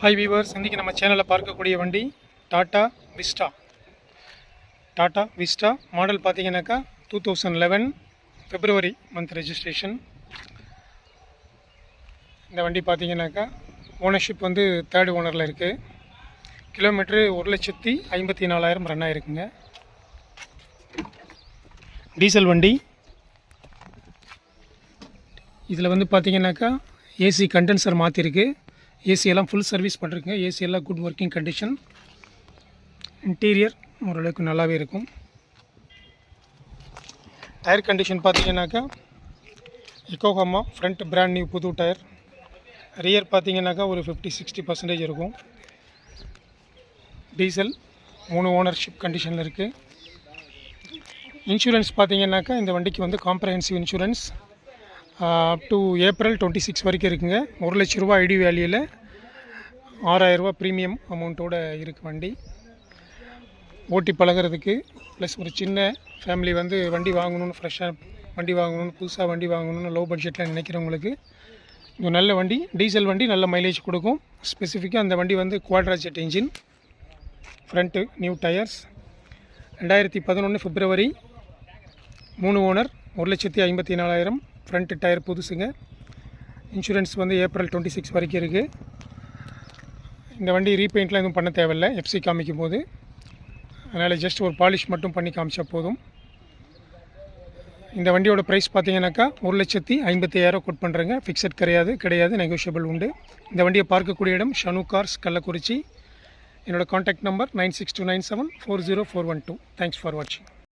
Hi viewers, இன்றைக்கி நம்ம சேனலில் பார்க்கக்கூடிய வண்டி டாட்டா விஸ்டா மாடல் பார்த்தீங்கன்னாக்கா 2011 February மந்த் ரெஜிஸ்ட்ரேஷன். இந்த வண்டி பார்த்தீங்கன்னாக்கா ஓனர்ஷிப் வந்து தேர்ட் ஓனரில் இருக்குது. Kilometre 1,54,000 run ஆகிருக்குங்க. டீசல் வண்டி. இதில் வந்து பார்த்தீங்கன்னாக்கா ஏசி கண்டென்சர் மாற்றிருக்கு. ஏசி எல்லாம் ஃபுல் சர்வீஸ் பண்ணிருக்குங்க. ஏசி எல்லாம் குட் ஒர்க்கிங் கண்டிஷன். இன்டீரியர் ஓரளவுக்கு நல்லாவே இருக்கும். டயர் கண்டிஷன் பார்த்தீங்கன்னாக்கா யோகோஹாமா ஃப்ரண்ட் பிராண்ட் நியூ புது டயர். ரியர் பார்த்தீங்கன்னாக்கா ஒரு 50-60% இருக்கும். டீசல் 3 ஓனர்ஷிப் கண்டிஷனில் இருக்குது. இன்சூரன்ஸ் பார்த்தீங்கன்னாக்கா இந்த வண்டிக்கு வந்து comprehensive insurance up to April 26 வரைக்கும் இருக்குங்க. 1 லட்ச ரூபா ஐடி வேல்யூவில் 6,000 ரூபா ப்ரீமியம் அமௌண்ட்டோடு இருக்குது வண்டி. ஓட்டி பழகிறதுக்கு ப்ளஸ் ஒரு சின்ன ஃபேமிலி வந்து வண்டி வாங்கணுன்னு, ஃப்ரெஷ்ஷாக வண்டி வாங்கணுன்னு, புதுசாக வண்டி வாங்கணுன்னு லோ பட்ஜெட்டில் நினைக்கிறவங்களுக்கு இது நல்ல வண்டி. டீசல் வண்டி நல்ல மைலேஜ் கொடுக்கும். ஸ்பெசிஃபிக்காக அந்த வண்டி வந்து Quadrajet engine, front new tyres. 2011 February 3 owner, 1,54,000. Front tyre புதுசுங்க. இன்சூரன்ஸ் வந்து April 26 வரைக்கும் இருக்குது. இந்த வண்டி ரீபெயிண்ட்லாம் எதுவும் பண்ண தேவையில்லை எஃப்சி காமிக்கும் போது. அதனால் ஜஸ்ட் ஒரு பாலிஷ் மட்டும் பண்ணி காமிச்சா போதும். இந்த வண்டியோட ப்ரைஸ் பார்த்தீங்கன்னாக்கா 1,55,000 கோட் பண்ணுறேங்க. ஃபிக்ஸட் கிடையாது, நெகோஷியபிள் உண்டு. இந்த வண்டியை பார்க்கக்கூடிய இடம் ஷனு கார்ஸ், கள்ளக்குறிச்சி. என்னோடய காண்டாக்ட் நம்பர் 9629740412. தேங்க்ஸ் ஃபார் வாட்சிங்.